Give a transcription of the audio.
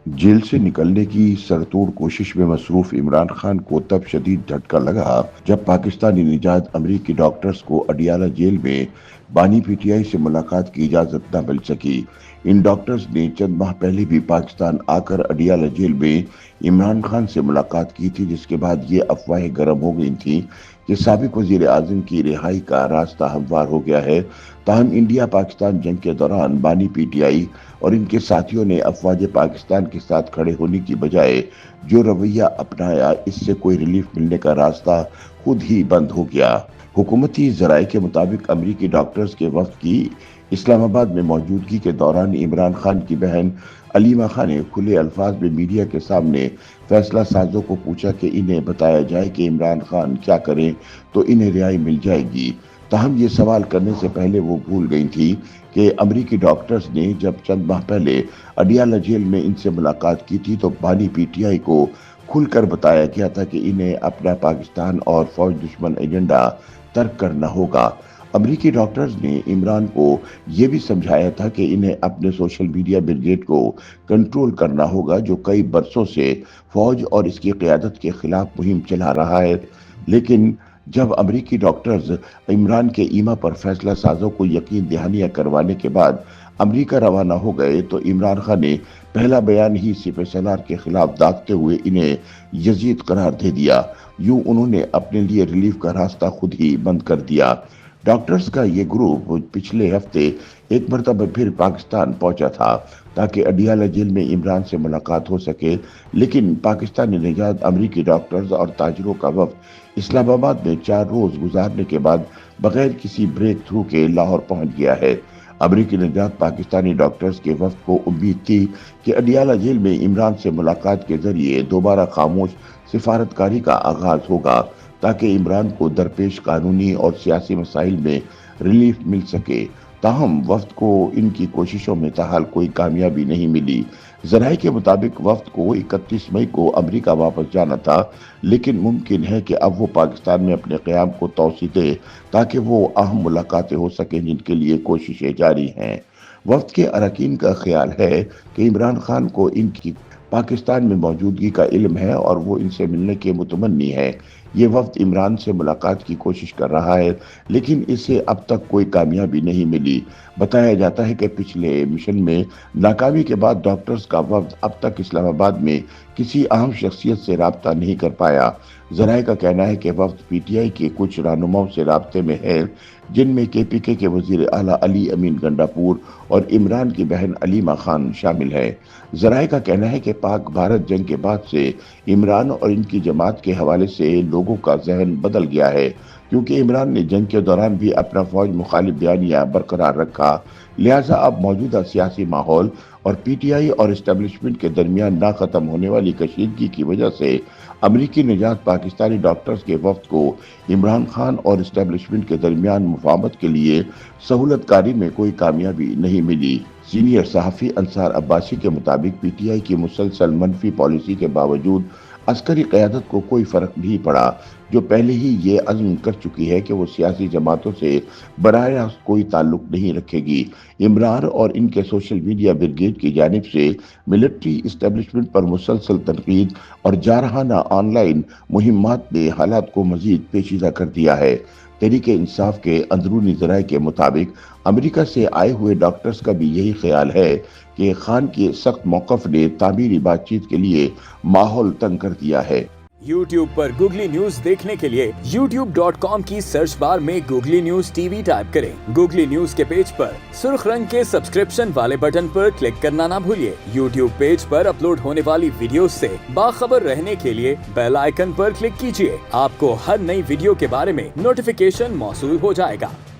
Jail से निकलने की सरतोड़ कोशिश में मसरूफ इमरान खान को तब शदीद झटका लगा जब पाकिस्तानी निजात अमरीकी डॉक्टर्स को अडियाला जेल में बानी पीटीआई से मुलाकात की इजाजत न मिल सकी। इन डॉक्टर्स ने चंद माह पहले भी पाकिस्तान आकर अडियाला जेल में इमरान खान से मुलाकात की थी, जिसके बाद ये अफवाहें गर्म हो गई थी कि साबिक वजीर आजम की रिहाई का रास्ता हमवार हो गया है। ताहम इंडिया पाकिस्तान जंग के दौरान बानी पीटीआई और इनके साथियों ने अफवाज पाकिस्तान के साथ खड़े होने की बजाय जो रवैया अपनाया, इससे कोई रिलीफ मिलने का रास्ता खुद ही बंद हो गया। हुकूमती जराये के मुताबिक अमरीकी डॉक्टर्स के वफ्द की इस्लामाबाद में मौजूदगी के दौरान इमरान खान की बहन अलीमा खान ने खुले अल्फाज में मीडिया के सामने फैसला साजों को पूछा कि इन्हें बताया जाए कि इमरान खान क्या करें तो इन्हें रिहाई मिल जाएगी। ताहम ये सवाल करने से पहले वो भूल गई थी कि अमरीकी डॉक्टर्स ने जब चंद माह पहले अडियाला जेल में इनसे मुलाकात की थी तो बानी पीटीआई को खुलकर बताया गया था कि इन्हें अपना पाकिस्तान और फौज दुश्मन एजेंडा तर्क करना होगा। अमरीकी डॉक्टर्स ने इमरान को यह भी समझाया था कि इन्हें अपने सोशल मीडिया ब्रिगेड को कंट्रोल करना होगा, जो कई बरसों से फौज और इसकी क़यादत के खिलाफ मुहिम चला रहा है। लेकिन जब अमरीकी डॉक्टर्स इमरान के ईमा पर फैसला साजों को यकीन दहानियां करवाने के बाद अमरीका रवाना हो गए तो इमरान खान ने पहला बयान ही सिपह सलार के खिलाफ दागते हुए इन्हें यजीद करार दे दिया। यूं उन्होंने अपने लिए रिलीफ का रास्ता खुद ही बंद कर दिया। डॉक्टर्स का ये ग्रुप पिछले हफ्ते एक मरतबा फिर पाकिस्तान पहुंचा था ताकि अडियाला जेल में इमरान से मुलाकात हो सके, लेकिन पाकिस्तानी निजात अमरीकी डॉक्टर्स और ताजरों का वफ्द इस्लामाबाद में 4 रोज गुजारने के बाद बगैर किसी ब्रेक थ्रू के लाहौर पहुंच गया है। अमरीकी निजात पाकिस्तानी डॉक्टर्स के वफ्द को उम्मीद थी कि अडियाला जेल में इमरान से मुलाकात के जरिए दोबारा खामोश सिफारतकारी का आगाज होगा ताकि इमरान को दरपेश कानूनी और सियासी मसाइल में रिलीफ मिल सके। ताहम वफ्द को इनकी कोशिशों में ताहाल कोई कामयाबी नहीं मिली। जराये के मुताबिक वफ्द को 31 मई को अमरीका वापस जाना था, लेकिन मुमकिन है कि अब वो पाकिस्तान में अपने क़याम को तौसी दे ताकि वो अहम मुलाकातें हो सकें जिनके लिए कोशिशें जारी हैं। वफ्द के अरकान का ख्याल है कि इमरान खान को इनकी पाकिस्तान में मौजूदगी का इल्म है और वो इनसे मिलने के मुतमन्नी है। ये वफ्द इमरान से मुलाकात की कोशिश कर रहा है, लेकिन इसे अब तक कोई कामयाबी नहीं मिली। बताया जाता है कि पिछले मिशन में नाकामी के बाद डॉक्टर्स का वफ्द अब तक इस्लामाबाद में किसी अहम शख्सियत से राब्ता नहीं कर पाया। जराये का कहना है कि वफ्द पीटीआई के कुछ रहनुमाओं से राब्ते में है, जिनमें केपीके के वजीर आला अली अमीन गंडापुर और इमरान की बहन अलीमा खान शामिल है। जराये का कहना है कि पाक भारत जंग के बाद से इमरान और इनकी जमात के हवाले से लोगों का जहन बदल गया है, क्योंकि इमरान ने जंग के दौरान भी अपना फौज मुखालिफ बयानिया बरकरार रखा। लिहाजा अब मौजूदा सियासी माहौल और पीटीआई और इस्टेब्लिशमेंट के दरमियान ना खत्म होने वाली कशीदगी की वजह से अमरीकी निजात पाकिस्तानी डॉक्टर्स के वफ्द को इमरान खान और इस्टेब्लिशमेंट के दरमियान मुफाहमत के लिए सहूलतकारी में कोई कामयाबी नहीं मिली। सीनियर सहाफ़ी अंसार अब्बासी के मुताबिक पीटीआई की मुसलसल मनफी पॉलिसी के बावजूद अस्करी क़यादत को कोई फ़र्क नहीं पड़ा, जो पहले ही ये अज़्म कर चुकी है कि वो सियासी जमातों से बराह रास्त कोई ताल्लुक नहीं रखेगी। इमरान और इनके सोशल मीडिया ब्रिगेड की जानिब से मिलिट्री इस्टेब्लिशमेंट पर मुसलसल तनकीद और जारहाना ऑनलाइन मुहिम्मात ने हालात को मज़ीद पेचीदा कर दिया है। तहरीके इंसाफ के अंदरूनी ज़राए के मुताबिक अमेरिका से आए हुए डॉक्टर्स का भी यही ख्याल है कि खान के सख्त मौक़िफ़ ने तामीरी बातचीत के लिए माहौल तंग कर दिया है। YouTube पर गूगली न्यूज देखने के लिए youtube.com की सर्च बार में गूगली न्यूज टीवी टाइप करें। गूगली न्यूज के पेज पर सुर्ख रंग के सब्सक्रिप्शन वाले बटन पर क्लिक करना ना भूलिए। YouTube पेज पर अपलोड होने वाली वीडियोस से बाखबर रहने के लिए बेल आइकन पर क्लिक कीजिए। आपको हर नई वीडियो के बारे में नोटिफिकेशन मौसूल हो जाएगा।